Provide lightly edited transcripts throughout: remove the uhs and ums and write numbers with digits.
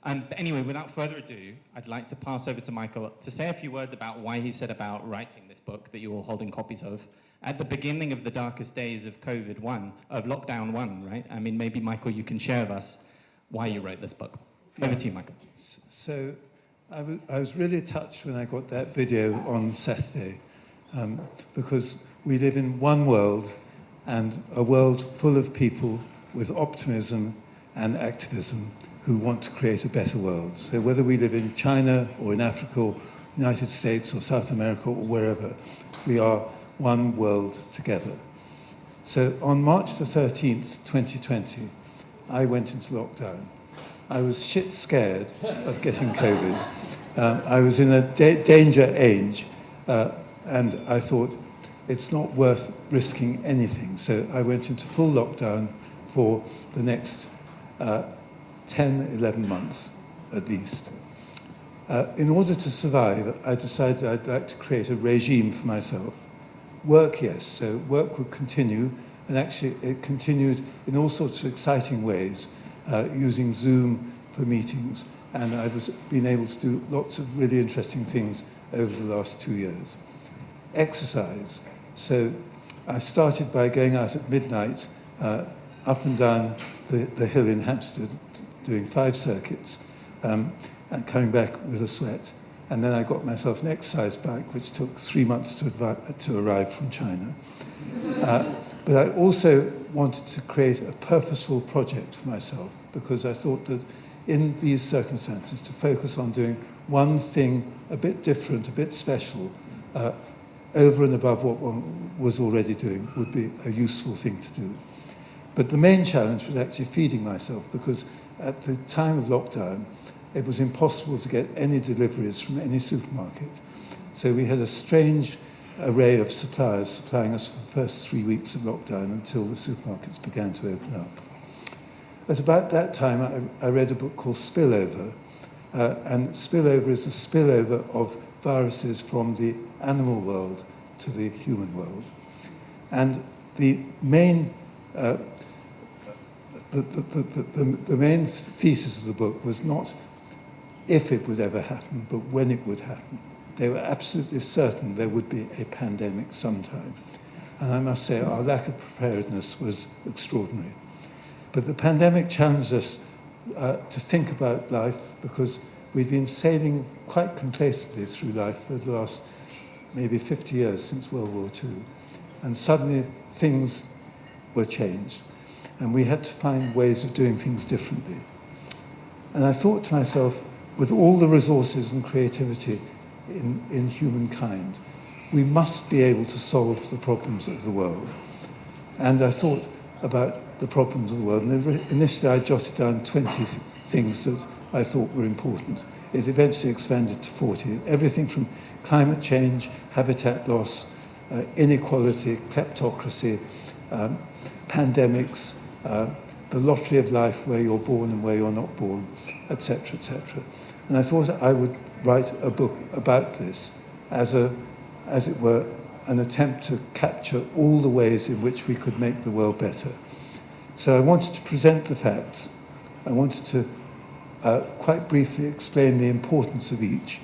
But anyway, without further ado, I'd like to pass over to Michael to say a few words about why he set about writing this book that you're all holding copies of at the beginning of the darkest days of COVID-1, of Lockdown 1, right? I mean, maybe, Michael, you can share with us why you wrote this book. Over to you, Michael. So I was really touched when I got that video on Saturday, because we live in one world, and a world full of people with optimism and activism who want to create a better world. So whether we live in China or in Africa or United States or South America or wherever, we are one world together. So on March the 13th, 2020, I went into lockdown. I was shit scared of getting COVID. I was in a danger age, and I thought it's not worth risking anything. So I went into full lockdown for the next 10, 11 months at least. In order to survive, I decided I'd like to create a regime for myself. Work, yes, so work would continue, and actually it continued in all sorts of exciting ways, using Zoom for meetings, and I was been able to do lots of really interesting things over the last 2 years. Exercise, so I started by going out at midnight, up and down the hill in Hampstead, doing 5 circuits, and coming back with a sweat. And then I got myself an exercise bike, which took 3 months to arrive from China. But I also wanted to create a purposeful project for myself, because I thought that in these circumstances, to focus on doing one thing a bit different, a bit special, over and above what one was already doing, would be a useful thing to do. But the main challenge was actually feeding myself, because at the time of lockdown, it was impossible to get any deliveries from any supermarket. So we had a strange array of suppliers supplying us for the first 3 weeks of lockdown until the supermarkets began to open up. At about that time, I read a book called Spillover, and Spillover is a spillover of viruses from the animal world to the human world. And the main the main thesis of the book was not if it would ever happen, but when it would happen. They were absolutely certain there would be a pandemic sometime. And I must say, our lack of preparedness was extraordinary. But the pandemic challenged us to think about life, because we'd been sailing quite complacently through life for the last maybe 50 years since World War II. And suddenly things were changed. And we had to find ways of doing things differently. And I thought to myself, with all the resources and creativity in humankind, we must be able to solve the problems of the world. And I thought about the problems of the world. And initially I jotted down 20 things that I thought were important. It eventually expanded to 40. Everything from climate change, habitat loss, inequality, kleptocracy, pandemics, the lottery of life, where you're born and where you're not born, etc., etc. And I thought I would write a book about this as it were, an attempt to capture all the ways in which we could make the world better. So I wanted to present the facts. I wanted to quite briefly explain the importance of each.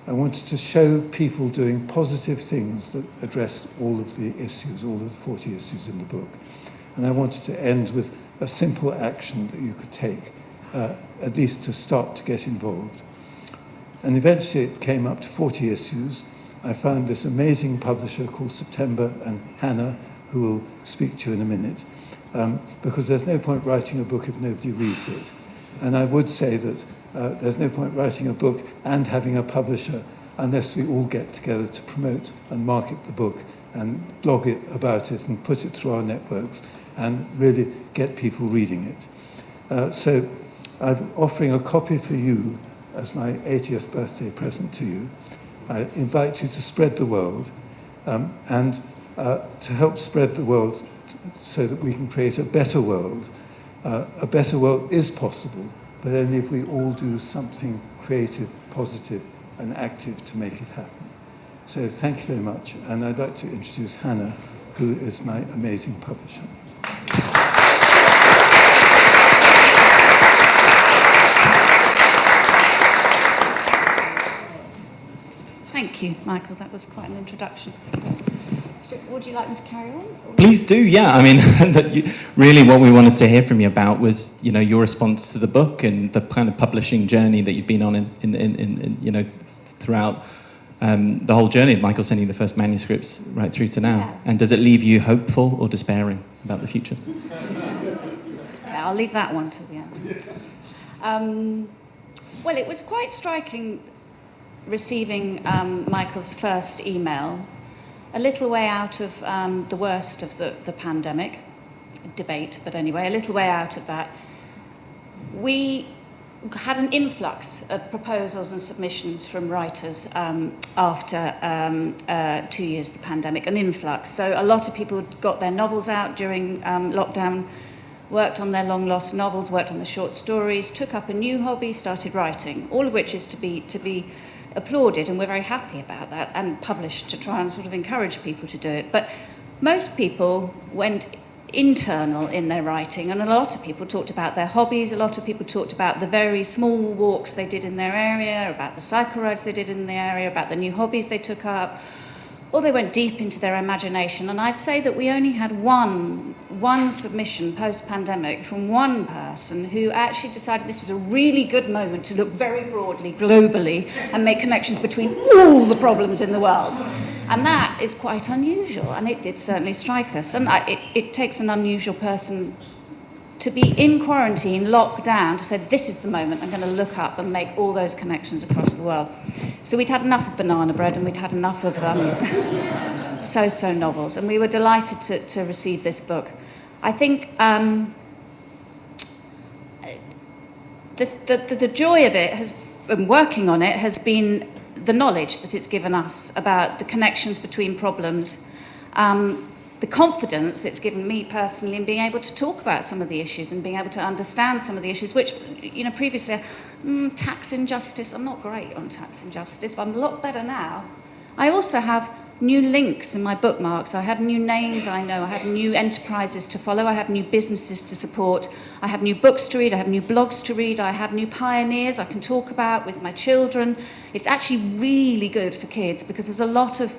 I wanted to show people doing positive things that addressed all of the issues, all of the 40 issues in the book. And I wanted to end with a simple action that you could take, at least to start to get involved. And eventually it came up to 40 issues. I found this amazing publisher called September and Hannah, who will speak to you in a minute, because there's no point writing a book if nobody reads it. And I would say that there's no point writing a book and having a publisher unless we all get together to promote and market the book and blog it about it and put it through our networks and really get people reading it. So I'm offering a copy for you as my 80th birthday present to you. I invite you to spread the world and to help spread the world so that we can create a better world. A better world is possible, but only if we all do something creative, positive, and active to make it happen. So thank you very much, and I'd like to introduce Hannah, who is my amazing publisher. Thank you, Michael. That was quite an introduction. Would you like me to carry on? Please do, yeah. I mean, really what we wanted to hear from you about was, you know, your response to the book and the kind of publishing journey that you've been on in you know, throughout the whole journey of Michael sending the first manuscripts right through to now. Yeah. And does it leave you hopeful or despairing about the future? Yeah, I'll leave that one till the end. Well, it was quite striking receiving Michael's first email, a little way out of the worst of the pandemic debate, but anyway, a little way out of that. We had an influx of proposals and submissions from writers after 2 years of the pandemic, an influx. So a lot of people got their novels out during lockdown, worked on their long-lost novels, worked on the short stories, took up a new hobby, started writing, all of which is to be applauded, and we're very happy about that, and published to try and sort of encourage people to do it. But most people went internal in their writing, and a lot of people talked about their hobbies, a lot of people talked about the very small walks they did in their area, about the cycle rides they did in the area, about the new hobbies they took up, or they went deep into their imagination. And I'd say that we only had one submission post-pandemic from one person who actually decided this was a really good moment to look very broadly, globally, and make connections between all the problems in the world. And that is quite unusual, and it did certainly strike us. And it takes an unusual person to be in quarantine, locked down, to say, this is the moment I'm going to look up and make all those connections across the world. So we'd had enough of banana bread, and we'd had enough of so-so novels, and we were delighted to receive this book. I think the joy of it and working on it has been the knowledge that it's given us about the connections between problems, the confidence it's given me personally in being able to talk about some of the issues and being able to understand some of the issues, which, you know, previously, tax injustice, I'm not great on tax injustice, but I'm a lot better now. I also have new links in my bookmarks. I have new names I know. I have new enterprises to follow. I have new businesses to support. I have new books to read. I have new blogs to read. I have new pioneers I can talk about with my children. It's actually really good for kids because there's a lot of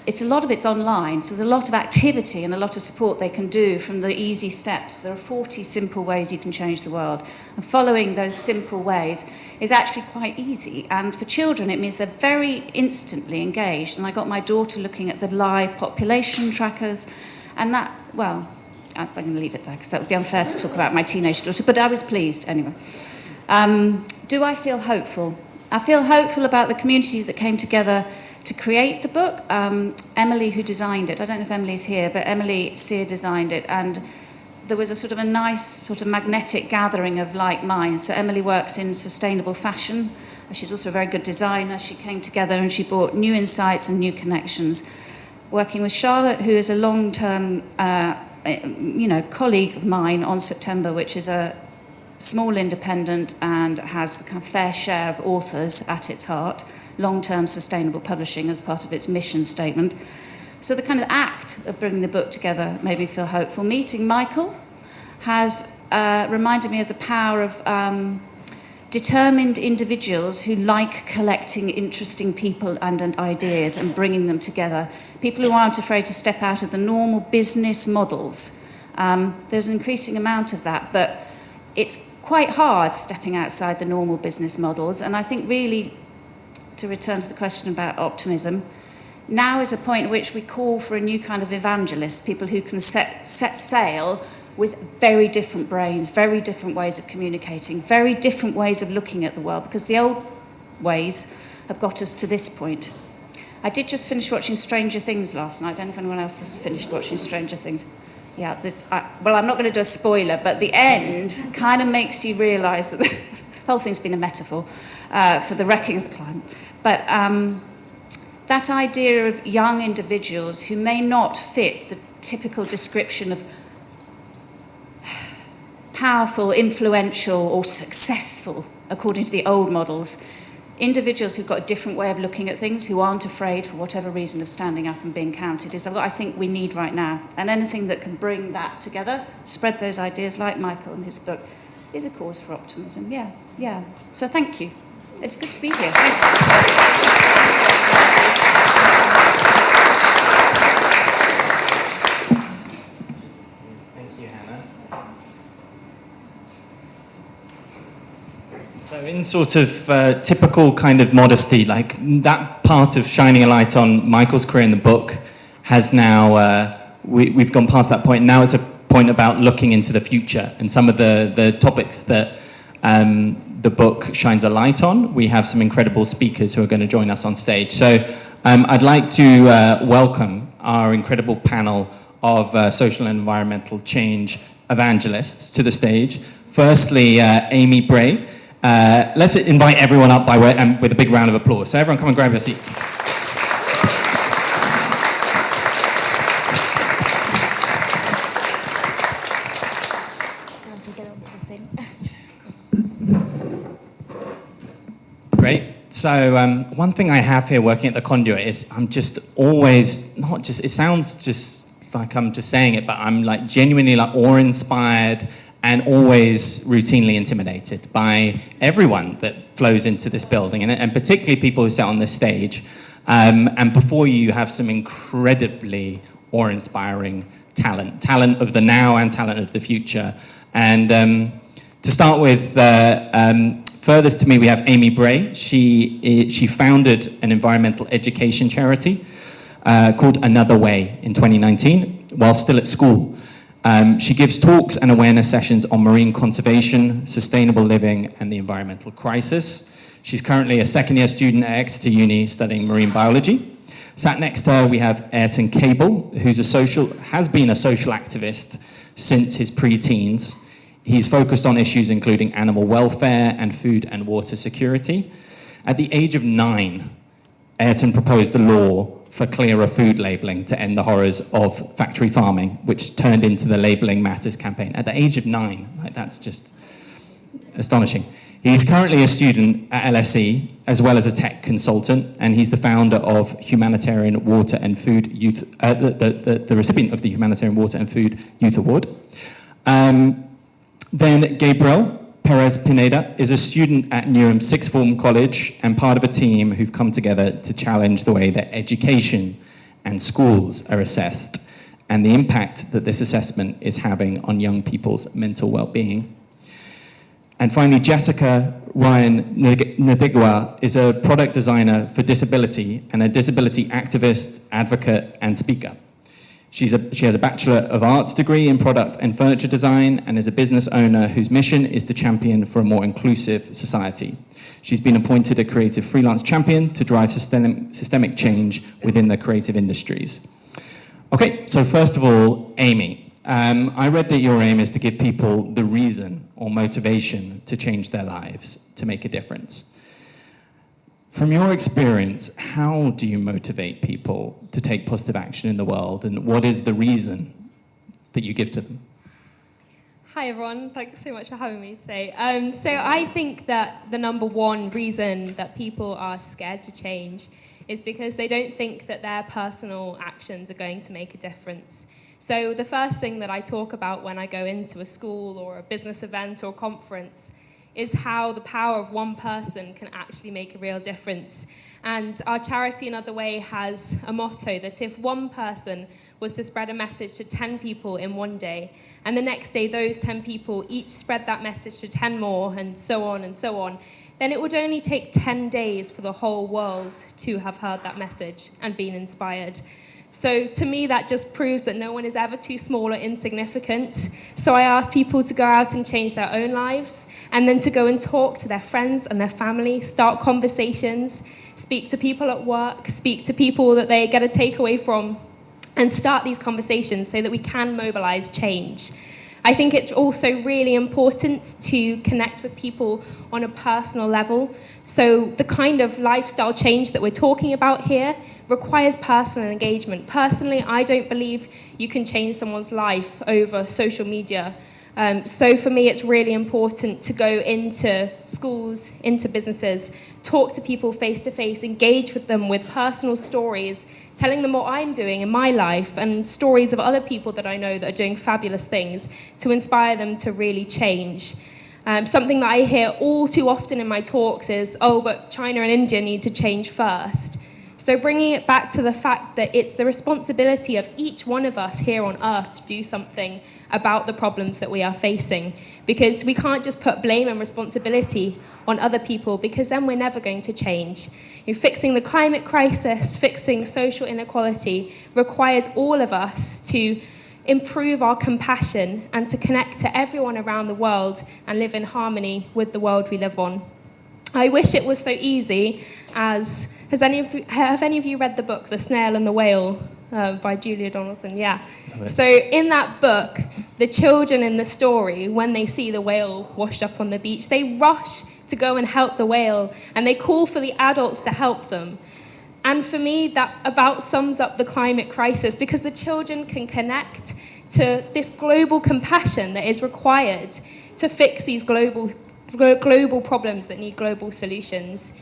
it's online, so there's a lot of activity and a lot of support they can do from the easy steps. There are 40 simple ways you can change the world. And following those simple ways is actually quite easy. And for children, it means they're very instantly engaged. And I got my daughter looking at the live population trackers. And that, well, I'm going to leave it there because that would be unfair to talk about my teenage daughter. But I was pleased anyway. Do I feel hopeful? I feel hopeful about the communities that came together to create the book. Emily, who designed it, I don't know if Emily's here, but Emily Sear designed it, and there was a sort of a nice sort of magnetic gathering of like minds. So Emily works in sustainable fashion. She's also a very good designer. She came together and she brought new insights and new connections. Working with Charlotte, who is a long-term colleague of mine on September, which is a small independent and has the kind of fair share of authors at its heart. Long-term sustainable publishing as part of its mission statement. So the kind of act of bringing the book together made me feel hopeful. Meeting Michael has reminded me of the power of determined individuals who like collecting interesting people and ideas and bringing them together. People who aren't afraid to step out of the normal business models. There's an increasing amount of that, but it's quite hard stepping outside the normal business models. And I think really, to return to the question about optimism, now is a point at which we call for a new kind of evangelist, people who can set sail with very different brains, very different ways of communicating, very different ways of looking at the world, because the old ways have got us to this point. I did just finish watching Stranger Things last night. I don't know if anyone else has finished watching Stranger Things. Yeah, well, I'm not going to do a spoiler, but the end kind of makes you realise that the whole thing's been a metaphor for the wrecking of the climate. But that idea of young individuals who may not fit the typical description of powerful, influential, or successful, according to the old models, individuals who've got a different way of looking at things, who aren't afraid, for whatever reason, of standing up and being counted, is what I think we need right now. And anything that can bring that together, spread those ideas, like Michael in his book, is a cause for optimism. Yeah. So thank you. It's good to be here. Thank you, Hannah. So in sort of typical kind of modesty, like that part of shining a light on Michael's career in the book has now, we've gone past that point. Now it's a point about looking into the future and some of the topics that the book shines a light on. We have some incredible speakers who are going to join us on stage. So I'd like to welcome our incredible panel of social and environmental change evangelists to the stage. Firstly, Amy Bray. Let's invite everyone up with a big round of applause. So everyone come and grab your seat. Great. So one thing I have here working at the Conduit is I'm just always, it sounds just like I'm just saying it, but I'm like genuinely like awe-inspired and always routinely intimidated by everyone that flows into this building, and particularly people who sit on this stage. And before you have some incredibly awe-inspiring talent of the now and talent of the future. And to start with, furthest to me, we have Amy Bray. She founded an environmental education charity called Another Way in 2019 while still at school. She gives talks and awareness sessions on marine conservation, sustainable living, and the environmental crisis. She's currently a second-year student at Exeter Uni studying marine biology. Sat next to her, we have Ayrton Cable, who's has been a social activist since his pre-teens. He's focused on issues including animal welfare and food and water security. At the age of 9, Ayrton proposed the law for clearer food labelling to end the horrors of factory farming, which turned into the Labelling Matters campaign. At the age of 9, like, that's just astonishing. He's currently a student at LSE, as well as a tech consultant, and he's the founder of Humanitarian Water and Food Youth, the recipient of the Humanitarian Water and Food Youth Award. Then Gabriel Perez Pineda is a student at Newham Sixth Form College and part of a team who've come together to challenge the way that education and schools are assessed and the impact that this assessment is having on young people's mental well-being. And finally, Jessica Ryan Nadigwa is a product designer for disability and a disability activist, advocate, and speaker. She has a Bachelor of Arts degree in product and furniture design and is a business owner whose mission is to champion for a more inclusive society. She's been appointed a creative freelance champion to drive systemic change within the creative industries. Okay, so first of all, Amy, I read that your aim is to give people the reason or motivation to change their lives, to make a difference. From your experience, how do you motivate people to take positive action in the world, and what is the reason that you give to them? Hi everyone, thanks so much for having me today. So I think that the number one reason that people are scared to change is because they don't think that their personal actions are going to make a difference. So the first thing that I talk about when I go into a school or a business event or a conference is how the power of one person can actually make a real difference. And our charity, Another Way, has a motto that if one person was to spread a message to 10 people in one day, and the next day those 10 people each spread that message to 10 more, and so on, then it would only take 10 days for the whole world to have heard that message and been inspired. So to me, that just proves that no one is ever too small or insignificant. So I ask people to go out and change their own lives, and then to go and talk to their friends and their family, start conversations, speak to people at work, speak to people that they get a takeaway from, and start these conversations so that we can mobilize change. I think it's also really important to connect with people on a personal level. So the kind of lifestyle change that we're talking about here requires personal engagement. Personally, I don't believe you can change someone's life over social media. So for me, it's really important to go into schools, into businesses, talk to people face to face, engage with them with personal stories, telling them what I'm doing in my life and stories of other people that I know that are doing fabulous things to inspire them to really change. Something that I hear all too often in my talks is, oh, but China and India need to change first. So bringing it back to the fact that it's the responsibility of each one of us here on Earth to do something about the problems that we are facing. Because we can't just put blame and responsibility on other people, because then we're never going to change. Fixing the climate crisis, fixing social inequality requires all of us to improve our compassion and to connect to everyone around the world and live in harmony with the world we live on. I wish it was so easy as... Have any of you read the book, The Snail and the Whale, by Julia Donaldson? Yeah. So in that book, the children in the story, when they see the whale washed up on the beach, they rush to go and help the whale, and they call for the adults to help them. And for me, that about sums up the climate crisis, because the children can connect to this global compassion that is required to fix these global problems that need global solutions.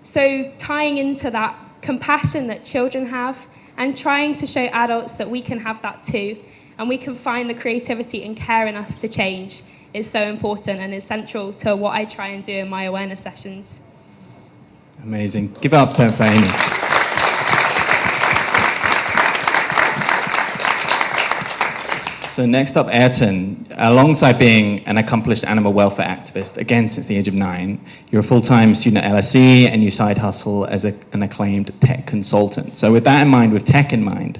So tying into that compassion that children have and trying to show adults that we can have that too, and we can find the creativity and care in us to change, is so important and is central to what I try and do in my awareness sessions. Amazing. Give it up to Amy. So next up, Ayrton. Alongside being an accomplished animal welfare activist, again since the age of 9, you're a full-time student at LSE and you side hustle as an acclaimed tech consultant. So with that in mind, with tech in mind,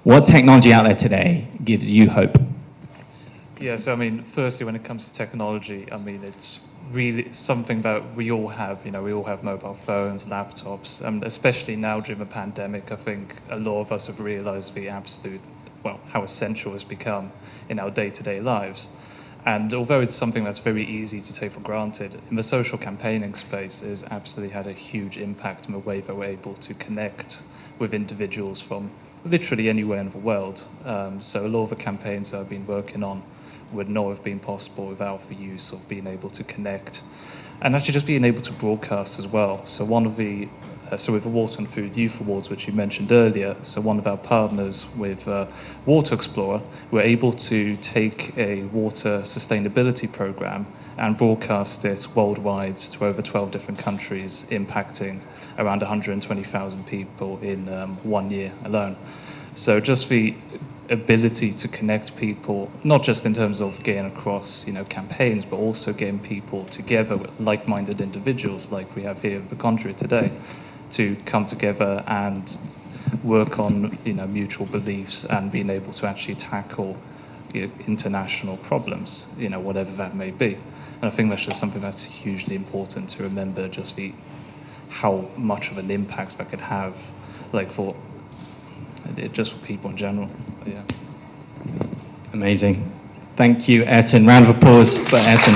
what technology out there today gives you hope? Yeah, so I mean, firstly, when it comes to technology, I mean, it's really something that we all have. We all have mobile phones, laptops, and especially now during the pandemic, I think a lot of us have realized how essential it's become in our day-to-day lives. And although it's something that's very easy to take for granted, in the social campaigning space, it has absolutely had a huge impact in the way that we're able to connect with individuals from literally anywhere in the world. So a lot of the campaigns that I've been working on would not have been possible without the use of being able to connect and actually just being able to broadcast as well. So with the Water and Food Youth Awards, which you mentioned earlier, so one of our partners with Water Explorer, we're able to take a water sustainability program and broadcast it worldwide to over 12 different countries, impacting around 120,000 people in 1 year alone. So just the ability to connect people, not just in terms of getting across, campaigns, but also getting people together with like-minded individuals like we have here at the Conduit today, to come together and work on, mutual beliefs and being able to actually tackle international problems, whatever that may be. And I think that's just something that's hugely important to remember, just how much of an impact that could have, for people in general. But yeah. Amazing. Thank you, Ayrton. Round of applause for Ayrton.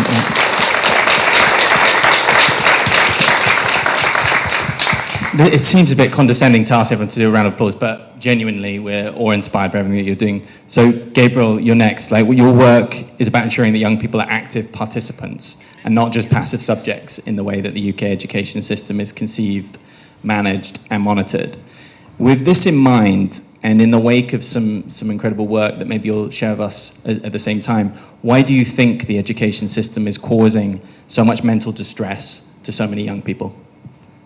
It seems a bit condescending to ask everyone to do a round of applause, but genuinely, we're awe-inspired by everything that you're doing. So, Gabriel, you're next. Your work is about ensuring that young people are active participants and not just passive subjects in the way that the UK education system is conceived, managed, and monitored. With this in mind, and in the wake of some incredible work that maybe you'll share with us at the same time, why do you think the education system is causing so much mental distress to so many young people?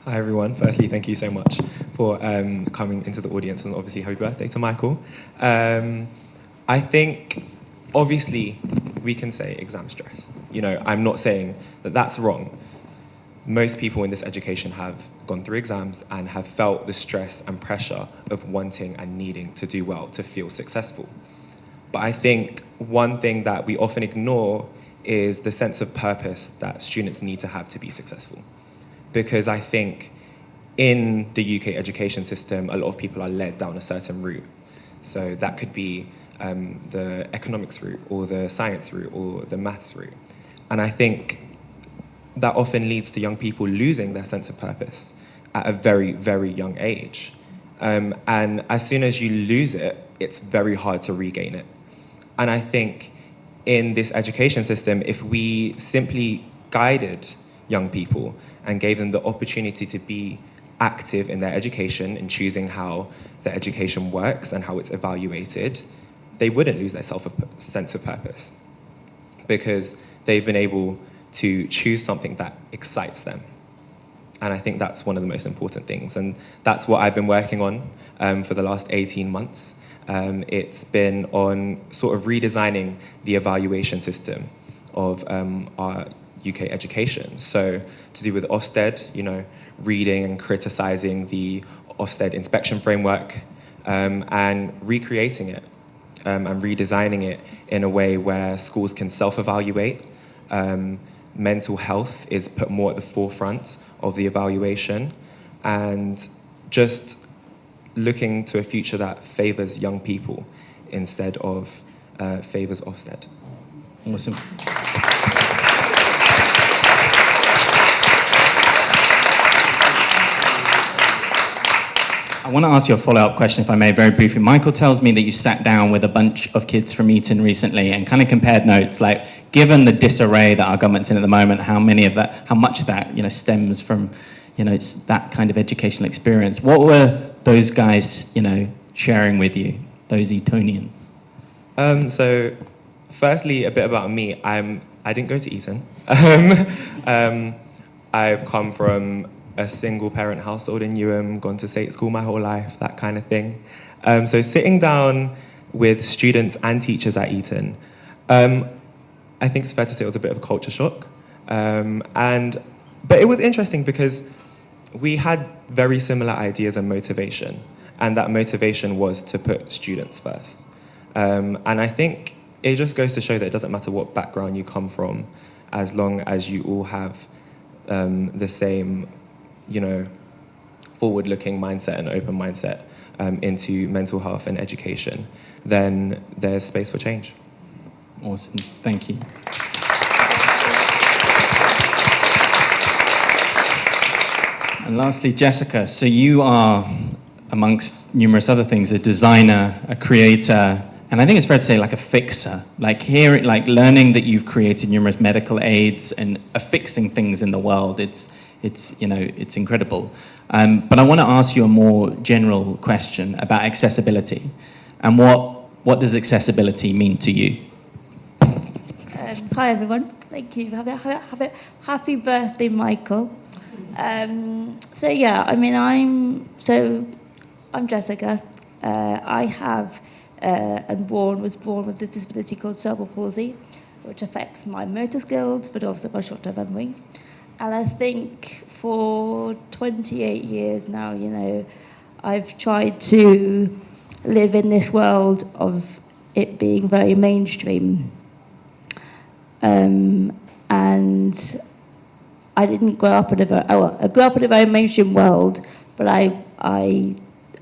Hi everyone. Firstly, thank you so much for coming into the audience, and obviously happy birthday to Michael. I think obviously we can say exam stress. I'm not saying that that's wrong. Most people in this education have gone through exams and have felt the stress and pressure of wanting and needing to do well, to feel successful. But I think one thing that we often ignore is the sense of purpose that students need to have to be successful. Because I think in the UK education system, a lot of people are led down a certain route. So that could be the economics route, or the science route, or the maths route. And I think that often leads to young people losing their sense of purpose at a very, very young age. And as soon as you lose it, it's very hard to regain it. And I think in this education system, if we simply guided young people and gave them the opportunity to be active in their education and choosing how their education works and how it's evaluated, they wouldn't lose their sense of purpose, because they've been able to choose something that excites them. And I think that's one of the most important things. And that's what I've been working on for the last 18 months. It's been on sort of redesigning the evaluation system of our UK education. So to do with Ofsted, reading and criticising the Ofsted inspection framework and recreating it and redesigning it in a way where schools can self-evaluate. Mental health is put more at the forefront of the evaluation, and just looking to a future that favours young people instead of favours Ofsted. Awesome. I want to ask you a follow-up question, if I may, very briefly. Michael tells me that you sat down with a bunch of kids from Eton recently and kind of compared notes, like, given the disarray that our government's in at the moment, how much of that, stems from, it's that kind of educational experience. What were those guys, sharing with you, those Etonians? So, firstly, a bit about me. I didn't go to Eton. I've come from a single-parent household in Newham, gone to state school my whole life, that kind of thing. So sitting down with students and teachers at Eton, I think it's fair to say it was a bit of a culture shock. But it was interesting because we had very similar ideas and motivation, and that motivation was to put students first. And I think it just goes to show that it doesn't matter what background you come from, as long as you all have the same, forward-looking mindset and open mindset into mental health and education, then there's space for change. Awesome, thank you. And lastly, Jessica, so you are, amongst numerous other things, a designer, a creator, and I think it's fair to say like a fixer. Like learning that you've created numerous medical aids and affixing things in the world, it's incredible. But I want to ask you a more general question about accessibility. And what does accessibility mean to you? Hi everyone, thank you. Happy birthday, Michael. I'm Jessica. I have was born with a disability called cerebral palsy, which affects my motor skills, but also my short-term memory. And I think for 28 years now, I've tried to live in this world of it being very mainstream. And I didn't grow up in I grew up in a very mainstream world, but I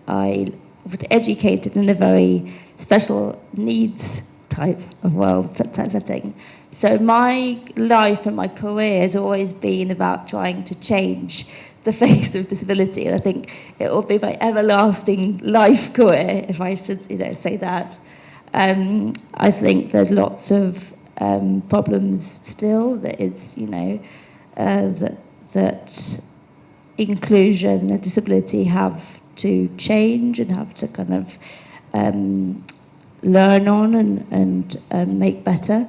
was educated in a very special needs type of world setting. So my life and my career has always been about trying to change the face of disability, and I think it will be my everlasting life career, if I should say that. I think there's lots of problems still that it's, that inclusion and disability have to change and have to kind of learn on and make better.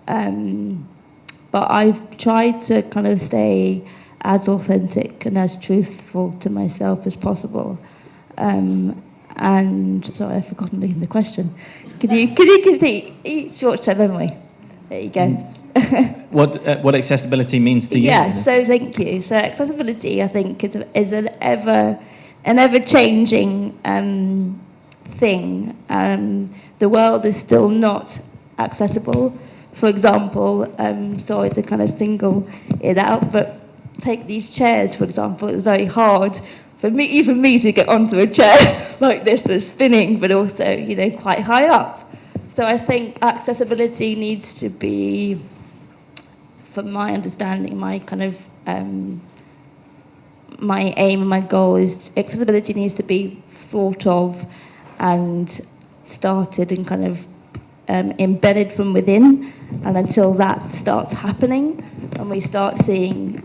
But I've tried to kind of stay as authentic and as truthful to myself as possible. And sorry, I've forgotten the question. Could you give the short-term memory? There you go. What accessibility means to you? Yeah, so thank you. So accessibility, I think, is an ever-changing thing. The world is still not accessible. For example, sorry to kind of single it out, but take these chairs, for example. It's very hard for me, even me, to get onto a chair like this that's spinning, but also, quite high up. So I think accessibility needs to be, from my understanding, my kind of, my aim and my goal is accessibility needs to be thought of and started and kind of embedded from within. And until that starts happening and we start seeing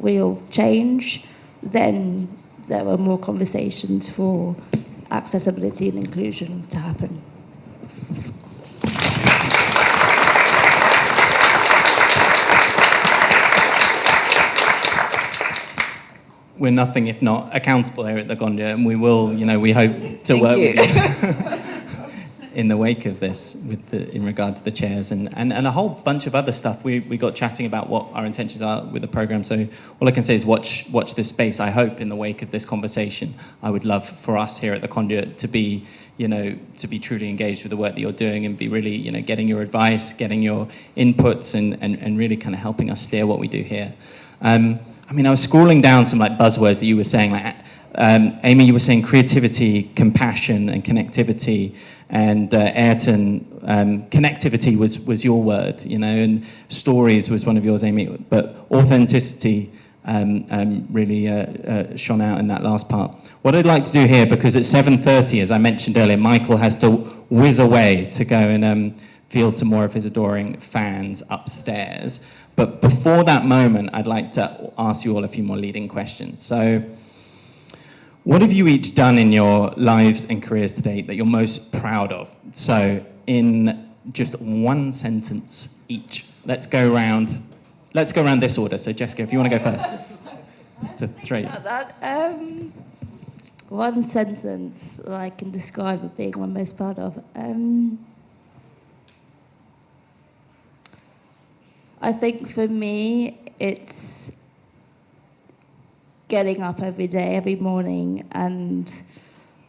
real change, then there are more conversations for accessibility and inclusion to happen. we're nothing if not accountable here at the Conduit, and we will, we hope to work with you in the wake of this, in regard to the chairs and a whole bunch of other stuff. We got chatting about what our intentions are with the program. So all I can say is watch this space. I hope in the wake of this conversation, I would love for us here at the Conduit to be truly engaged with the work that you're doing and be really, getting your advice, getting your inputs, and really kind of helping us steer what we do here. I was scrolling down some buzzwords that you were saying, Amy, you were saying creativity, compassion, and connectivity. And Ayrton, connectivity was your word, and stories was one of yours, Amy. But authenticity really shone out in that last part. What I'd like to do here, because at 7:30, as I mentioned earlier, Michael has to whiz away to go and field some more of his adoring fans upstairs. But before that moment, I'd like to ask you all a few more leading questions. So, what have you each done in your lives and careers to date that you're most proud of? So, in just one sentence each, let's go around this order. So, Jessica, if you want to go first, just to throw you. One sentence that I can describe as being one I'm most proud of. I think for me, it's getting up every day, every morning, and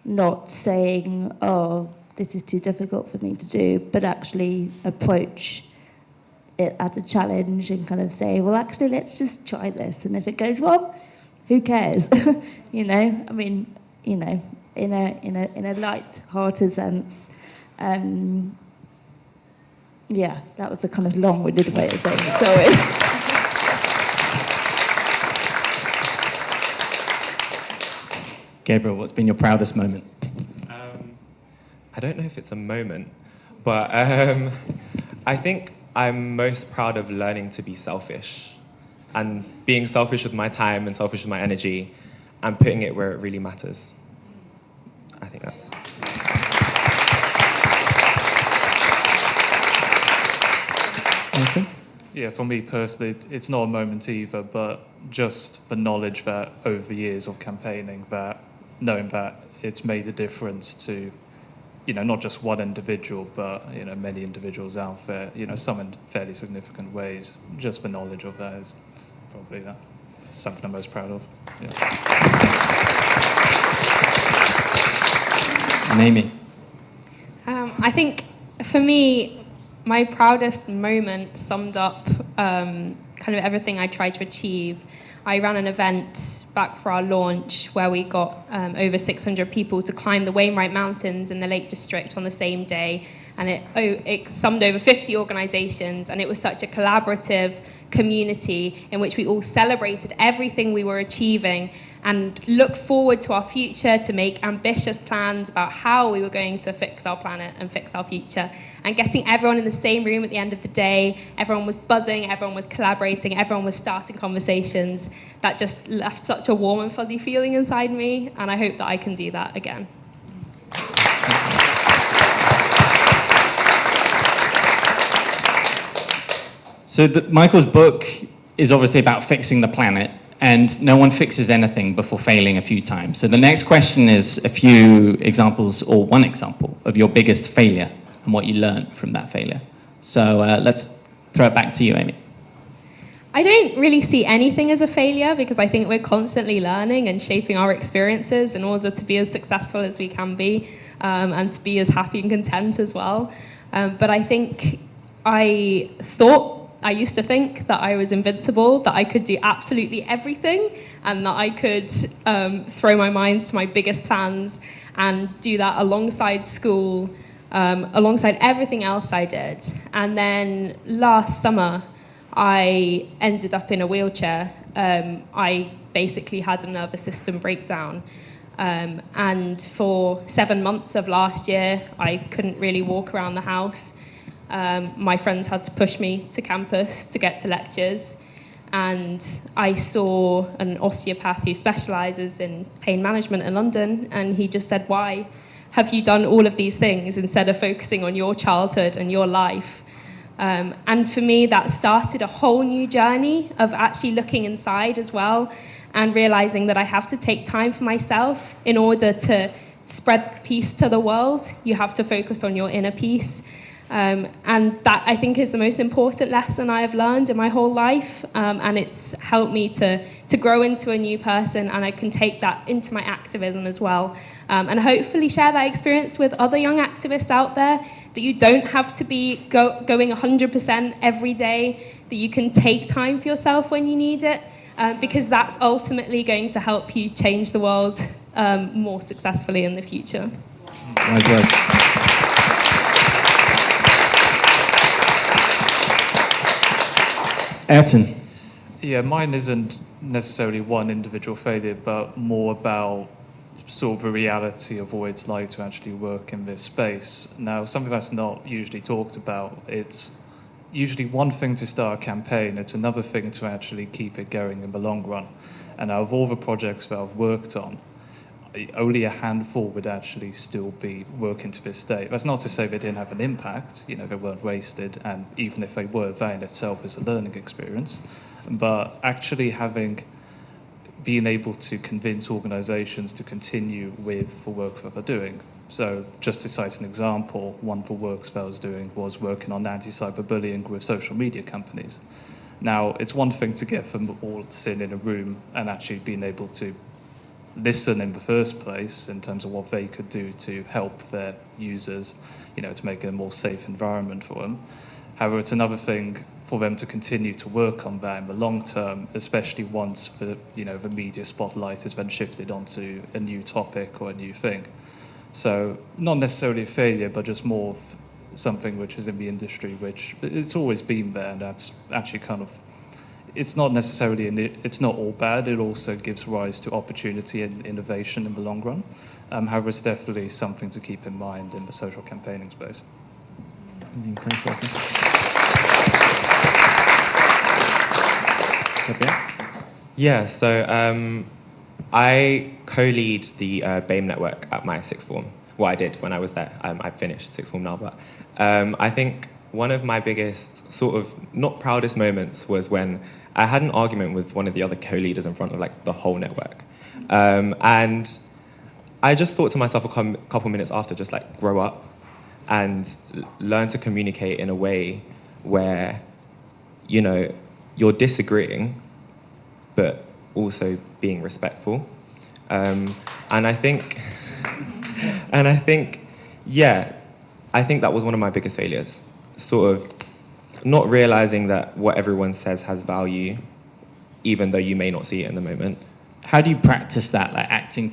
not saying, oh, this is too difficult for me to do, but actually approach it as a challenge and kind of say, well, actually, let's just try this. And if it goes wrong, who cares? In a light-hearted sense. Yeah, that was a kind of long-winded way of saying it, sorry. Gabriel, what's been your proudest moment? I don't know if it's a moment, but I think I'm most proud of learning to be selfish and being selfish with my time and selfish with my energy and putting it where it really matters. I think that's... Anson? Yeah, for me personally, it's not a moment either, but just the knowledge that over years of campaigning, that knowing that it's made a difference to, not just one individual, but, many individuals out there, some in fairly significant ways. Just the knowledge of that is probably something I'm most proud of. Yeah. And Amy? I think, for me, my proudest moment summed up kind of everything I tried to achieve. I ran an event back for our launch where we got over 600 people to climb the Wainwright Mountains in the Lake District on the same day. And it summed over 50 organisations, and it was such a collaborative community in which we all celebrated everything we were achieving and look forward to our future, to make ambitious plans about how we were going to fix our planet and fix our future. And getting everyone in the same room at the end of the day, everyone was buzzing, everyone was collaborating, everyone was starting conversations. That just left such a warm and fuzzy feeling inside me, and I hope that I can do that again. So Michael's book is obviously about fixing the planet, and no one fixes anything before failing a few times. So the next question is a few examples, or one example, of your biggest failure and what you learned from that failure. So let's throw it back to you, Amy. I don't really see anything as a failure because I think we're constantly learning and shaping our experiences in order to be as successful as we can be and to be as happy and content as well. But I think I used to think that I was invincible, that I could do absolutely everything, and that I could throw my mind to my biggest plans and do that alongside school, alongside everything else I did. And then last summer, I ended up in a wheelchair. I basically had a nervous system breakdown. And for 7 months of last year, I couldn't really walk around the house. My friends had to push me to campus to get to lectures, and I saw an osteopath who specialises in pain management in London, and he just said, why have you done all of these things instead of focusing on your childhood and your life? And for me, that started a whole new journey of actually looking inside as well and realizing that I have to take time for myself in order to spread peace to the world. You have to focus on your inner peace. And that, I think, is the most important lesson I have learned in my whole life. And it's helped me to grow into a new person, and I can take that into my activism as well. And hopefully share that experience with other young activists out there, that you don't have to be going 100% every day, that you can take time for yourself when you need it, because that's ultimately going to help you change the world more successfully in the future. Wise words. Ayrton. Yeah, mine isn't necessarily one individual failure, but more about sort of the reality of what it's like to actually work in this space. Now, something that's not usually talked about, it's usually one thing to start a campaign, it's another thing to actually keep it going in the long run. And out of all the projects that I've worked on, only a handful would actually still be working to this day. That's not to say they didn't have an impact, you know, they weren't wasted, and even if they were, that in itself is a learning experience. But actually being able to convince organizations to continue with the work that they're doing. So just to cite an example, one of the works that I was doing was working on anti-cyberbullying with social media companies. Now, it's one thing to get them all to sit in a room and actually being able to listen in the first place in terms of what they could do to help their users, you know, to make it a more safe environment for them. However, it's another thing for them to continue to work on that in the long term, especially once the media spotlight has been shifted onto a new topic or a new thing. So not necessarily a failure, but just more of something which is in the industry, which it's always been there, and that's actually kind of, it's not necessarily, it's not all bad, it also gives rise to opportunity and innovation in the long run. However, it's definitely something to keep in mind in the social campaigning space. Yeah, so I co-lead the BAME network at my sixth form. Well, I did when I was there. I've finished sixth form now, but I think one of my biggest sort of not proudest moments was when I had an argument with one of the other co-leaders in front of like the whole network. And I just thought to myself a couple minutes after, just like grow up and learn to communicate in a way where, you know, you're disagreeing, but also being respectful. And I think, yeah, I think that was one of my biggest failures. Sort of not realizing that what everyone says has value, even though you may not see it in the moment. How do you practice that, like acting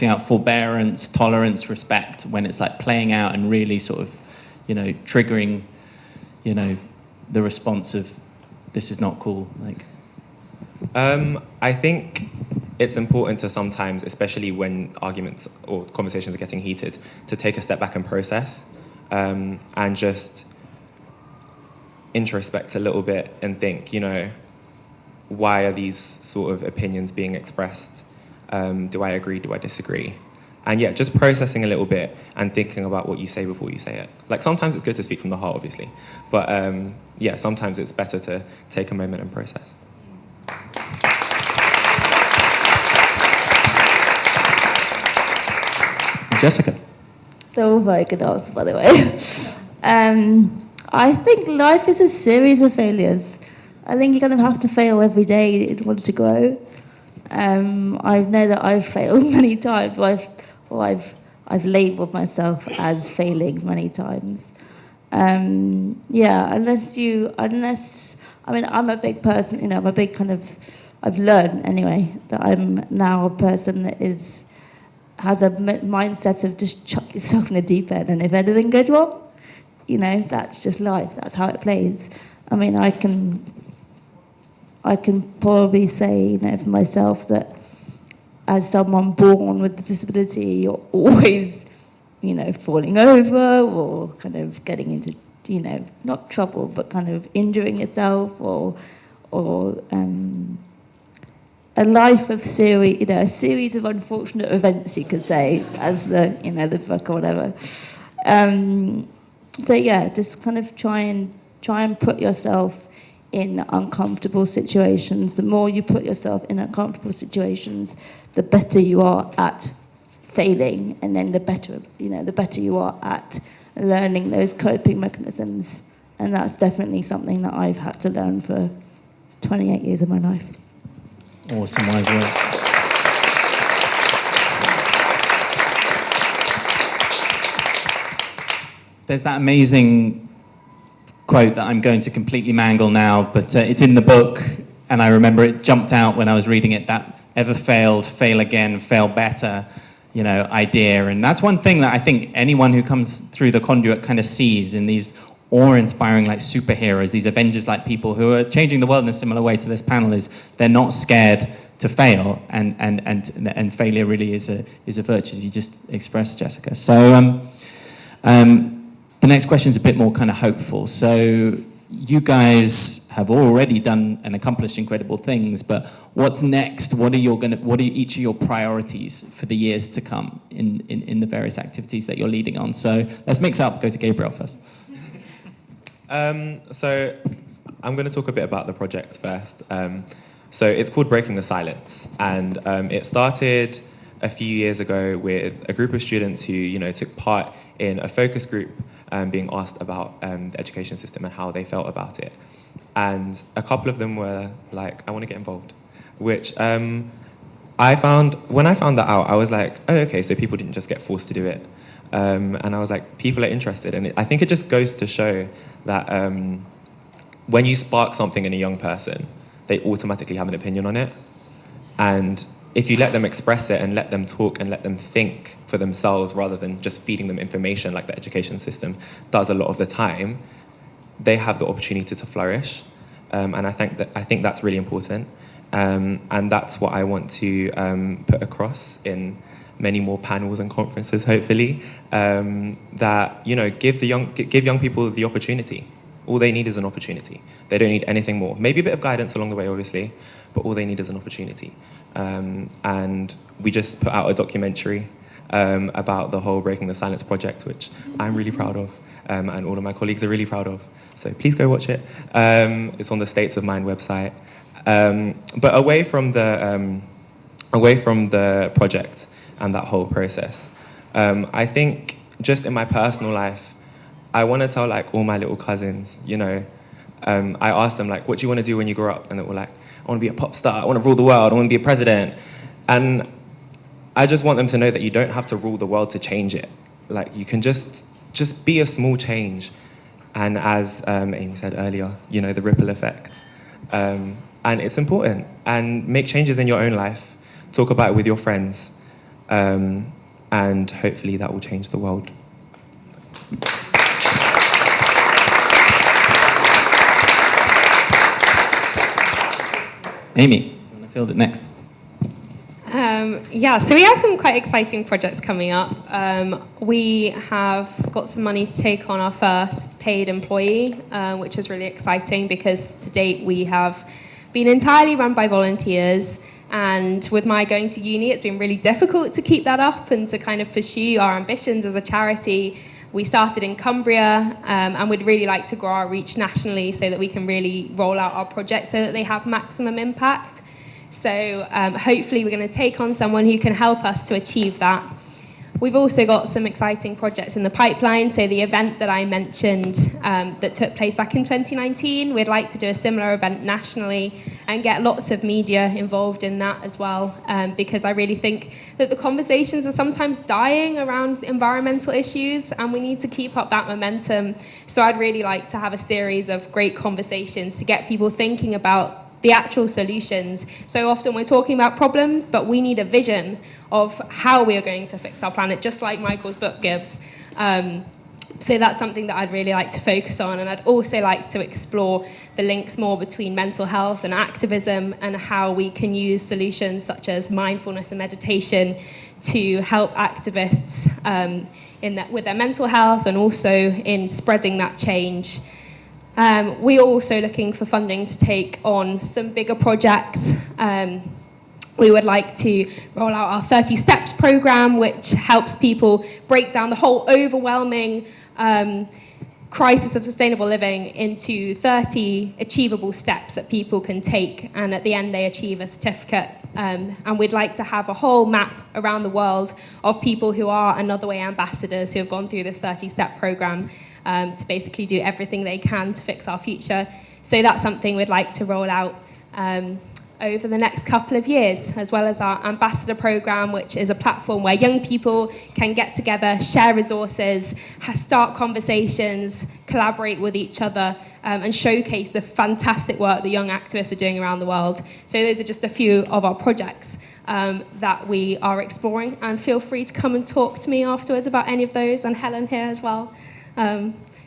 out forbearance, tolerance, respect, when it's like playing out and really sort of, you know, triggering, you know, the response of this is not cool, like? I think it's important to sometimes, especially when arguments or conversations are getting heated, to take a step back and process, and just introspect a little bit and think, you know, why are these sort of opinions being expressed? Do I agree? Do I disagree? And yeah, just processing a little bit and thinking about what you say before you say it. Like sometimes it's good to speak from the heart, obviously, but yeah, sometimes it's better to take a moment and process. Jessica. They're all very good answers, by the way. I think life is a series of failures. I think you kind of have to fail every day in order to grow. I know that I've failed many times, or I've labelled myself as failing many times. Yeah, unless I mean, I'm a big person, you know, I'm a big kind of, I've learned anyway that I'm now a person that has a mindset of just chuck yourself in the deep end, and if anything goes wrong, you know, that's just life. That's how it plays. I mean, I can probably say, you know, for myself that as someone born with a disability, you're always, you know, falling over or kind of getting into, you know, not trouble, but kind of injuring yourself or a life of series, you know, a series of unfortunate events, you could say, as the, you know, the book or whatever. So yeah, just kind of try and try and put yourself in uncomfortable situations. The more you put yourself in uncomfortable situations, the better you are at failing, and then the better you are at learning those coping mechanisms. And that's definitely something that I've had to learn for 28 years of my life. Awesome, wise words. There's that amazing quote that I'm going to completely mangle now, but it's in the book, and I remember it jumped out when I was reading it, that ever failed, fail again, fail better, idea. And that's one thing that I think anyone who comes through the Conduit kind of sees in these awe-inspiring like superheroes, these Avengers-like people who are changing the world in a similar way to this panel, is they're not scared to fail, and failure really is a virtue, as you just expressed, Jessica. So the next question is a bit more kind of hopeful. So you guys have already done and accomplished incredible things, but what's next? What are each of your priorities for the years to come in the various activities that you're leading on? So let's mix up. Go to Gabriel first. So I'm going to talk a bit about the project first. So it's called Breaking the Silence, and it started a few years ago with a group of students who, took part in a focus group being asked about the education system and how they felt about it. And a couple of them were like, I want to get involved, which when I found that out, I was like, oh, okay, so people didn't just get forced to do it. And I was like, people are interested. And I think it just goes to show that when you spark something in a young person, they automatically have an opinion on it. And if you let them express it and let them talk and let them think for themselves rather than just feeding them information like the education system does a lot of the time, they have the opportunity to flourish. And I think that's really important. And that's what I want to put across in many more panels and conferences, hopefully, that, give young people the opportunity. All they need is an opportunity. They don't need anything more. Maybe a bit of guidance along the way, obviously, but all they need is an opportunity. And we just put out a documentary about the whole Breaking the Silence project, which I'm really proud of, and all of my colleagues are really proud of. So please go watch it. It's on the States of Mind website. But away from the project and that whole process, I think just in my personal life, I want to tell like all my little cousins, I asked them like, what do you want to do when you grow up? And they were like, I want to be a pop star, I want to rule the world, I want to be a president. And I just want them to know that you don't have to rule the world to change it. Like, you can just be a small change. And as Amy said earlier, the ripple effect. And it's important. And make changes in your own life. Talk about it with your friends. And hopefully that will change the world. Amy, do you want to field it next? So we have some quite exciting projects coming up. We have got some money to take on our first paid employee, which is really exciting because to date we have been entirely run by volunteers. And with my going to uni, it's been really difficult to keep that up and to kind of pursue our ambitions as a charity. We started in Cumbria, and we'd really like to grow our reach nationally so that we can really roll out our projects so that they have maximum impact. So hopefully we're going to take on someone who can help us to achieve that. We've also got some exciting projects in the pipeline. So the event that I mentioned that took place back in 2019, we'd like to do a similar event nationally and get lots of media involved in that as well, because I really think that the conversations are sometimes dying around environmental issues and we need to keep up that momentum. So I'd really like to have a series of great conversations to get people thinking about the actual solutions. So often we're talking about problems, but we need a vision of how we are going to fix our planet, just like Michael's book gives. So that's something that I'd really like to focus on. And I'd also like to explore the links more between mental health and activism and how we can use solutions such as mindfulness and meditation to help activists with their mental health and also in spreading that change. We're also looking for funding to take on some bigger projects. We would like to roll out our 30 Steps program, which helps people break down the whole overwhelming crisis of sustainable living into 30 achievable steps that people can take, and at the end they achieve a certificate. And we'd like to have a whole map around the world of people who are Another Way ambassadors who have gone through this 30-step program to basically do everything they can to fix our future. So that's something we'd like to roll out over the next couple of years, as well as our ambassador program, which is a platform where young people can get together, share resources, start conversations, collaborate with each other, and showcase the fantastic work that young activists are doing around the world. So those are just a few of our projects that we are exploring, and feel free to come and talk to me afterwards about any of those, and Helen here as well.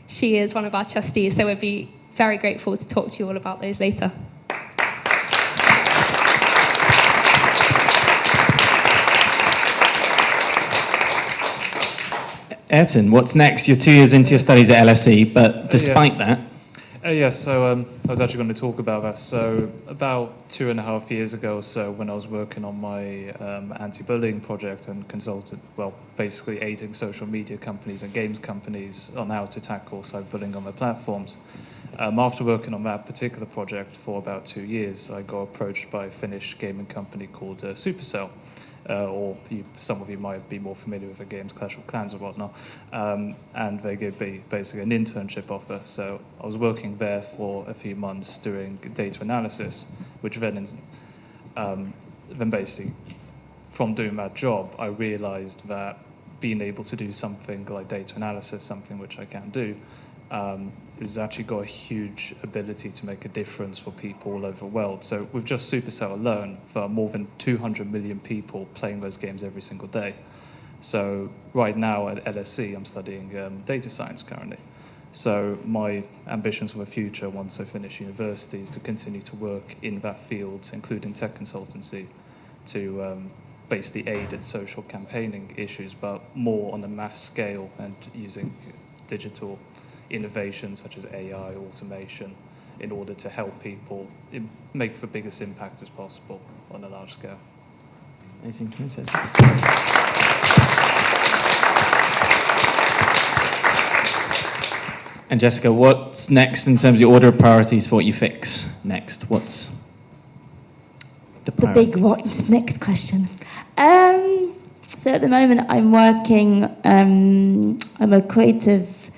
She is one of our trustees, so we'd be very grateful to talk to you all about those later. Ayrton, what's next? You're 2 years into your studies at LSE, but despite that... Yes, so I was actually going to talk about that. So about 2.5 years ago or so, when I was working on my anti-bullying project and consulted, well, basically aiding social media companies and games companies on how to tackle cyberbullying on their platforms. After working on that particular project for about 2 years, I got approached by a Finnish gaming company called Supercell. Some of you might be more familiar with the games Clash of Clans or whatnot, and they gave me basically an internship offer. So I was working there for a few months doing data analysis, which then basically from doing that job, I realized that being able to do something like data analysis, something which I can do, has actually got a huge ability to make a difference for people all over the world. So with just Supercell alone, there are more than 200 million people playing those games every single day. So right now at LSE, I'm studying data science currently. So my ambitions for the future, once I finish university, is to continue to work in that field, including tech consultancy, to basically aid in social campaigning issues, but more on a mass scale and using digital innovations such as AI, automation, in order to help people make the biggest impact as possible on a large scale. Amazing. And Jessica, what's next in terms of your order of priorities for what you fix next? What's the priority? The big what's next question. So at the moment I'm working, I'm a creative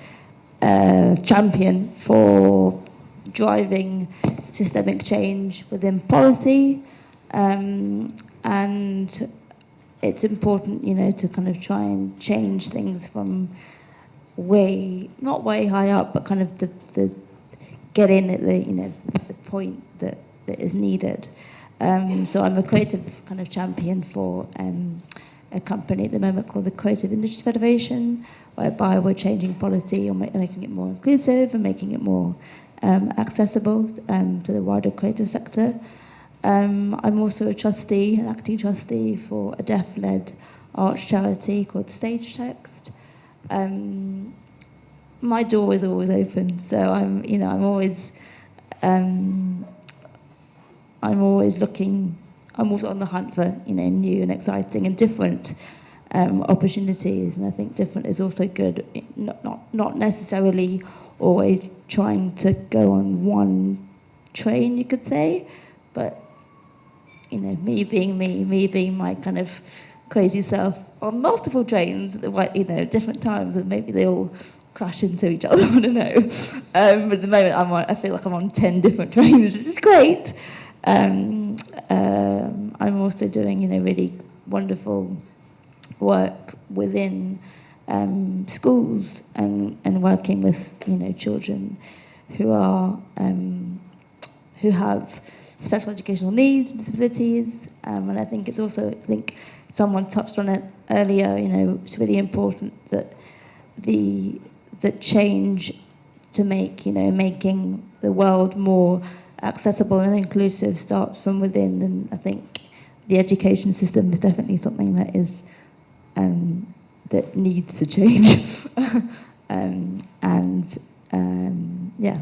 champion for driving systemic change within policy, and it's important, to kind of try and change things from not way high up, but kind of the get in at the point that is needed. So I'm a creative kind of champion for a company at the moment called the Creative Industries Federation, whereby we're changing policy and making it more inclusive and making it more accessible to the wider creative sector. I'm also an acting trustee for a deaf-led arts charity called Stage Text. My door is always open, so I'm always looking. I'm also on the hunt for new and exciting and different opportunities, and I think different is also good. Not necessarily always trying to go on one train, you could say, but me being my kind of crazy self on multiple trains at different times, and maybe they all crash into each other. I don't know. But at the moment, I feel like I'm on 10 different trains, which is great. I'm also doing really wonderful work within schools and working with children who have special educational needs and disabilities, and I think it's also, someone touched on it earlier, it's really important that the change to making the world more accessible and inclusive starts from within, and I think the education system is definitely something that is that needs to change. Yeah.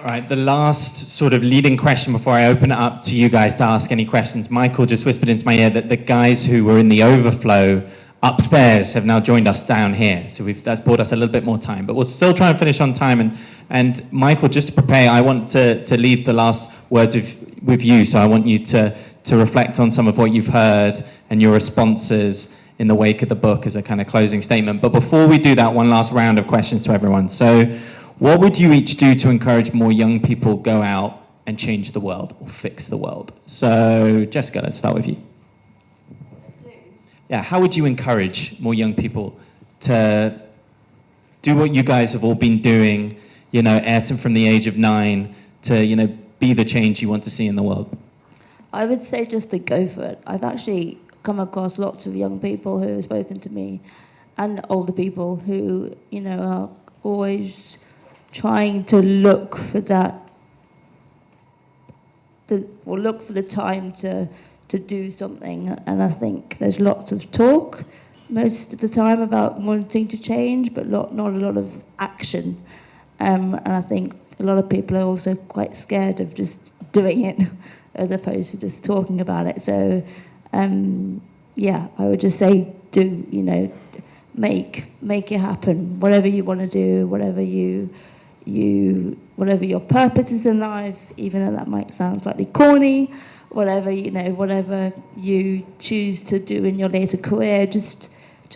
All right, the last sort of leading question before I open it up to you guys to ask any questions. Michael just whispered into my ear that the guys who were in the overflow upstairs have now joined us down here. So that's bought us a little bit more time, but we'll still try and finish on time. And Michael, just to prepare, I want to leave the last words with you. So I want you to reflect on some of what you've heard and your responses in the wake of the book as a kind of closing statement. But before we do that, one last round of questions to everyone. So what would you each do to encourage more young people go out and change the world or fix the world? So Jessica, let's start with you. Yeah, how would you encourage more young people to do what you guys have all been doing, you know, Ayrton from the age of 9 to, you know, be the change you want to see in the world? I would say just to go for it. I've actually come across lots of young people who have spoken to me and older people who, you know, are always trying to look for that, or look for the time to do something. And I think there's lots of talk most of the time about wanting to change, but not a lot of action. And I think a lot of people are also quite scared of just doing it as opposed to just talking about it. So, yeah, I would just say do, you know, make it happen. Whatever you want to do, whatever your purpose is in life, even though that might sound slightly corny, whatever you choose to do in your later career, just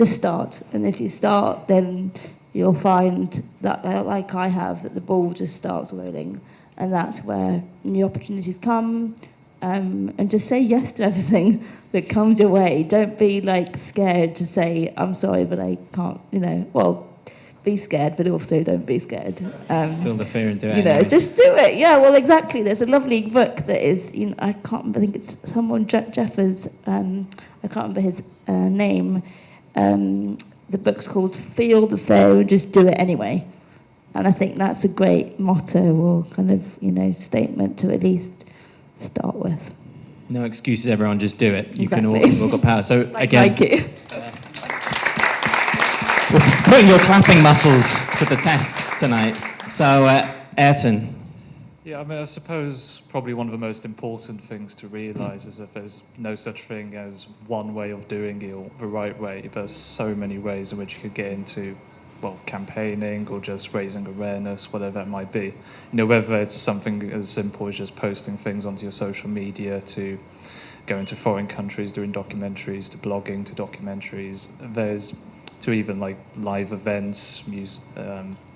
start. And if you start, then you'll find that, like I have, that the ball just starts rolling, and that's where new opportunities come. And just say yes to everything that comes your way. Don't be like scared to say, I'm sorry, but I can't, you know, well, be scared, but also don't be scared. Feel the fear and do it. You know, anyway. just do it. Yeah, well, exactly. There's a lovely book that is, you know, I can't remember, I think it's someone, Jeffers, I can't remember his name. The book's called Feel the Fear and Just Do It Anyway. And I think that's a great motto or kind of, you know, statement to at least start with. No excuses, everyone, just do it. You Exactly. can all got power. So again, Like it. putting your clapping muscles to the test tonight. So Ayrton. Yeah, I mean, I suppose probably one of the most important things to realise is that there's no such thing as one way of doing it or the right way. There's so many ways in which you could get into, well, campaigning or just raising awareness, whatever it might be. You know, whether it's something as simple as just posting things onto your social media, to going to foreign countries, doing documentaries, to blogging, to documentaries. There's to even like live events,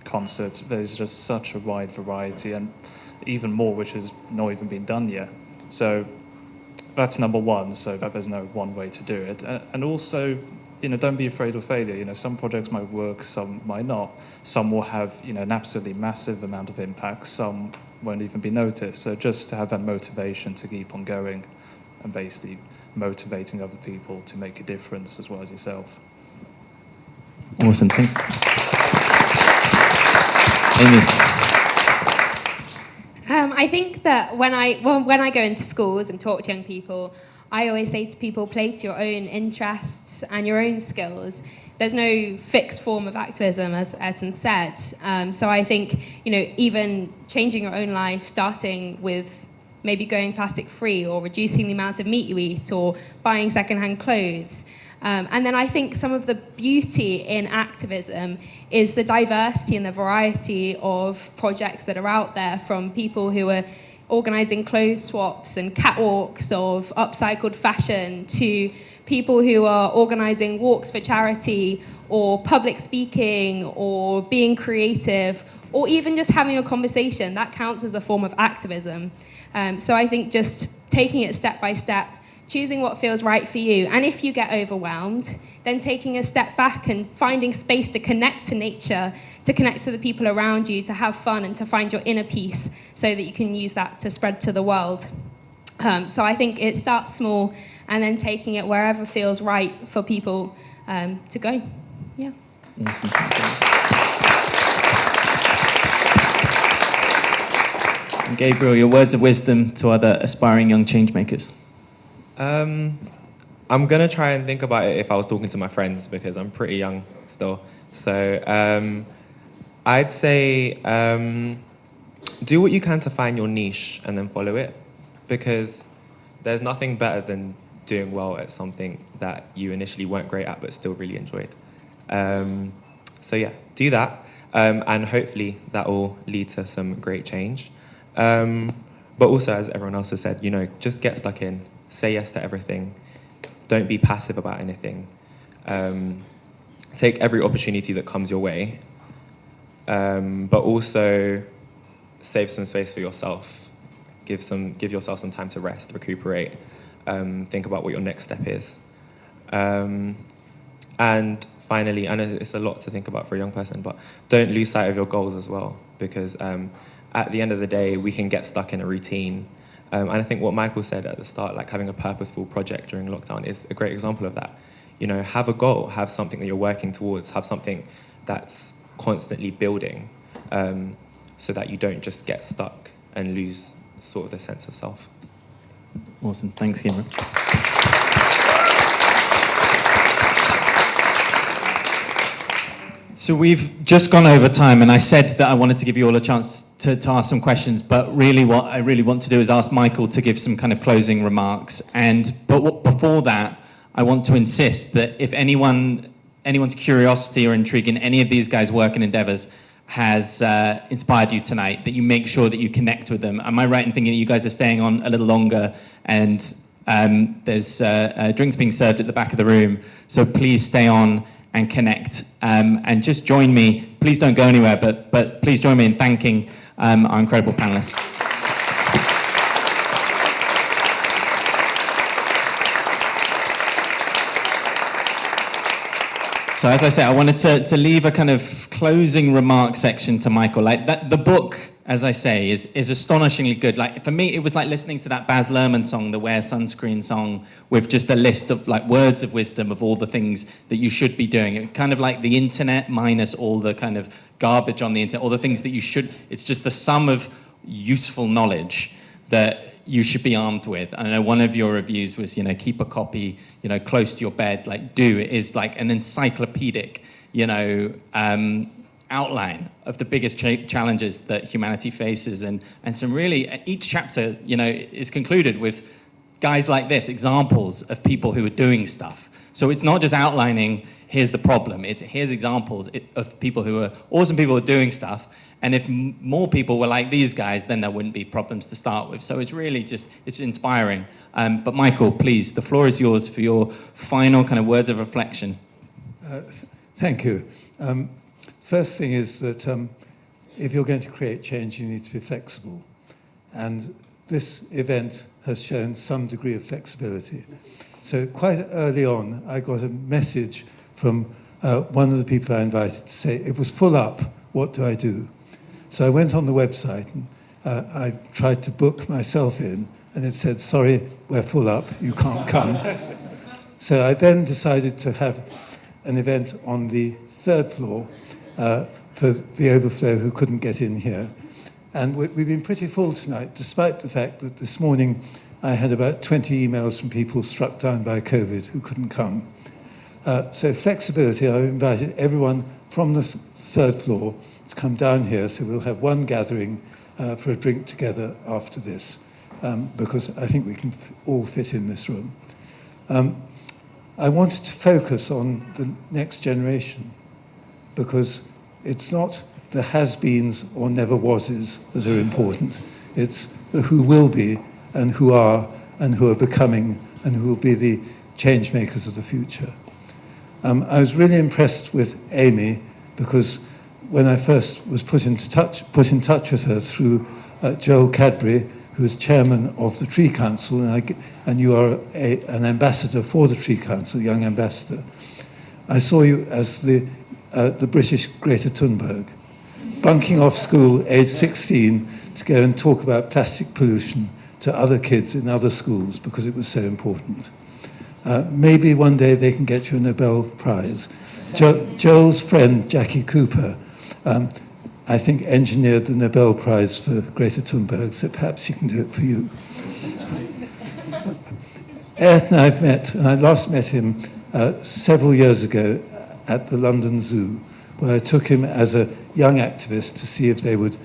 concerts. There's just such a wide variety, and even more which has not even been done yet. So that's number one, so that there's no one way to do it. And also, you know, don't be afraid of failure. You know, some projects might work, some might not. Some will have, you know, an absolutely massive amount of impact, some won't even be noticed. So just to have that motivation to keep on going and basically motivating other people to make a difference as well as yourself. Awesome. Amy. I think that when I go into schools and talk to young people, I always say to people, play to your own interests and your own skills. There's no fixed form of activism, as Ayrton said. So I think, you know, even changing your own life, starting with maybe going plastic free or reducing the amount of meat you eat or buying secondhand clothes. And then I think some of the beauty in activism is the diversity and the variety of projects that are out there, from people who are organising clothes swaps and catwalks of upcycled fashion to people who are organising walks for charity or public speaking or being creative or even just having a conversation. That counts as a form of activism. So I think just taking it step by step, choosing what feels right for you. And if you get overwhelmed, then taking a step back and finding space to connect to nature, to connect to the people around you, to have fun and to find your inner peace so that you can use that to spread to the world. So I think it starts small and then taking it wherever feels right for people to go. Yeah. Awesome. And Gabriel, your words of wisdom to other aspiring young change makers. I'm going to try and think about it if I was talking to my friends, because I'm pretty young still. So I'd say do what you can to find your niche and then follow it, because there's nothing better than doing well at something that you initially weren't great at but still really enjoyed. So yeah, do that, and hopefully that will lead to some great change. But also, as everyone else has said, just get stuck in, say yes to everything, don't be passive about anything. Take every opportunity that comes your way, but also save some space for yourself. Give yourself some time to rest, recuperate, think about what your next step is. And finally, I know it's a lot to think about for a young person, but don't lose sight of your goals as well, because at the end of the day, we can get stuck in a routine. And I think what Michael said at the start, like having a purposeful project during lockdown, is a great example of that. Have a goal, have something that you're working towards, have something that's constantly building, so that you don't just get stuck and lose sort of the sense of self. Awesome. Thanks, Cameron. So we've just gone over time, and I said that I wanted to give you all a chance to ask some questions, but really what I really want to do is ask Michael to give some kind of closing remarks. But before that, I want to insist that if anyone's curiosity or intrigue in any of these guys' work and endeavors has inspired you tonight, that you make sure that you connect with them. Am I right in thinking that you guys are staying on a little longer, and there's drinks being served at the back of the room, so please stay on and connect, and just join me. Please don't go anywhere, but please join me in thanking our incredible panelists. So as I say, I wanted to leave a kind of closing remark section to Michael. Like that, the book, as I say, is astonishingly good. Like for me, it was like listening to that Baz Luhrmann song, the Wear Sunscreen song, with just a list of like words of wisdom of all the things that you should be doing. It kind of like the internet minus all the kind of garbage on the internet, all the things that you should. It's just the sum of useful knowledge that you should be armed with. I know one of your reviews was, keep a copy, close to your bed. Like, it is like an encyclopedic, outline of the biggest challenges that humanity faces, and some really, each chapter, is concluded with guys like this, examples of people who are doing stuff. So it's not just outlining, here's the problem, here's examples of people who are awesome, people who are doing stuff. And if more people were like these guys, then there wouldn't be problems to start with. So it's really it's inspiring. But Michael, please, the floor is yours for your final kind of words of reflection. Thank you. First thing is that if you're going to create change, you need to be flexible. And this event has shown some degree of flexibility. So quite early on, I got a message from one of the people I invited to say, it was full up, what do I do? So I went on the website and I tried to book myself in, and it said, sorry, we're full up, you can't come. So I then decided to have an event on the third floor for the overflow who couldn't get in here. And we've been pretty full tonight, despite the fact that this morning I had about 20 emails from people struck down by COVID who couldn't come. So flexibility, I've invited everyone from the third floor to come down here, so we'll have one gathering for a drink together after this, because I think we can all fit in this room. I wanted to focus on the next generation, because it's not the has-beens or never-wases that are important. It's the who will be and who are becoming and who will be the change makers of the future. I was really impressed with Amy, because when I first was put in touch with her through Joel Cadbury, who is chairman of the Tree Council, and you are an ambassador for the Tree Council, young ambassador. I saw you as the British Greta Thunberg, bunking off school, age 16, to go and talk about plastic pollution to other kids in other schools because it was so important. Maybe one day they can get you a Nobel Prize. Joel's friend, Jackie Cooper, I think engineered the Nobel Prize for Greta Thunberg, so perhaps he can do it for you. Ayrton I've met, and I last met him several years ago at the London Zoo, where I took him as a young activist to see if they would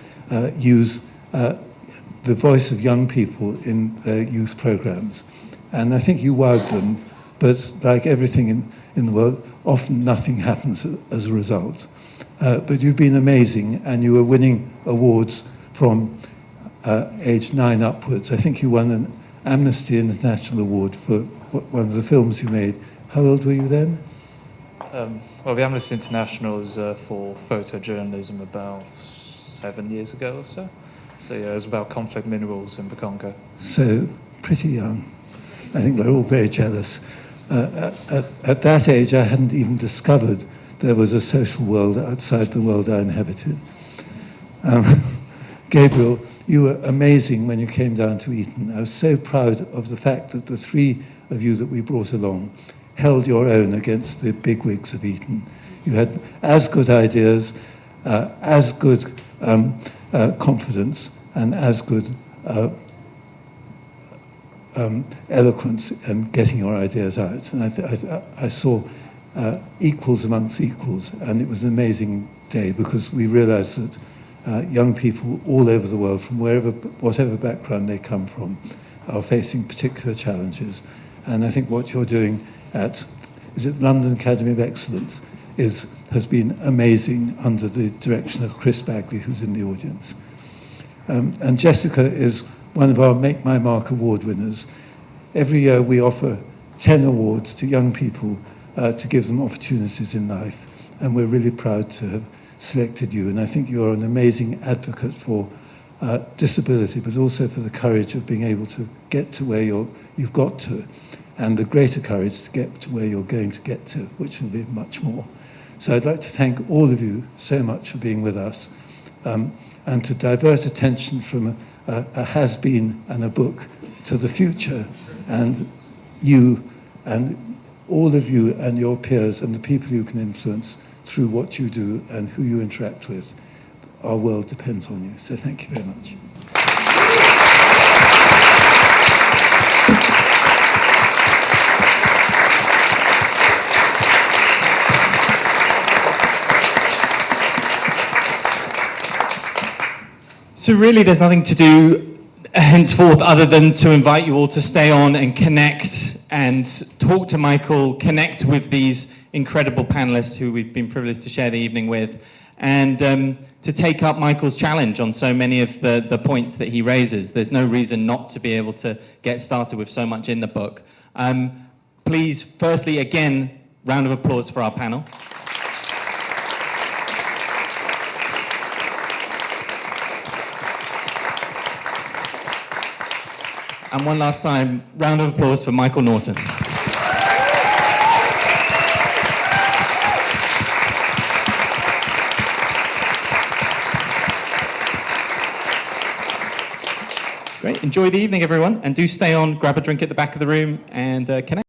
use the voice of young people in their youth programs. And I think you wowed them, but like everything in the world, often nothing happens as a result. But you've been amazing, and you were winning awards from age 9 upwards. I think you won an Amnesty International Award for one of the films you made. How old were you then? Well, the Amnesty International is for photojournalism about 7 years ago or so. So yeah, it was about conflict minerals in the Congo. So, pretty young. I think we're all very jealous. At that age, I hadn't even discovered there was a social world outside the world I inhabited. Gabriel, you were amazing when you came down to Eton. I was so proud of the fact that the 3 of you that we brought along held your own against the bigwigs of Eton. You had as good ideas, as good confidence, and as good eloquence in getting your ideas out. And I saw equals amongst equals, and it was an amazing day because we realized that young people all over the world, from whatever background they come from, are facing particular challenges. And I think what you're doing at, is it London Academy of Excellence, has been amazing under the direction of Chris Bagley, who's in the audience. And Jessica is one of our Make My Mark award winners. Every year we offer 10 awards to young people to give them opportunities in life. And we're really proud to have selected you. And I think you're an amazing advocate for disability, but also for the courage of being able to get to where you've got to, and the greater courage to get to where you're going to get to, which will be much more. So I'd like to thank all of you so much for being with us, and to divert attention from a has-been and a book to the future, and you and all of you and your peers and the people you can influence through what you do and who you interact with. Our world depends on you. So thank you very much. So really there's nothing to do henceforth other than to invite you all to stay on and connect and talk to Michael, connect with these incredible panelists who we've been privileged to share the evening with, and to take up Michael's challenge on so many of the points that he raises. There's no reason not to be able to get started with so much in the book. Please, firstly, again, round of applause for our panel. And one last time, round of applause for Michael Norton. Great, enjoy the evening everyone, and do stay on, grab a drink at the back of the room, and connect.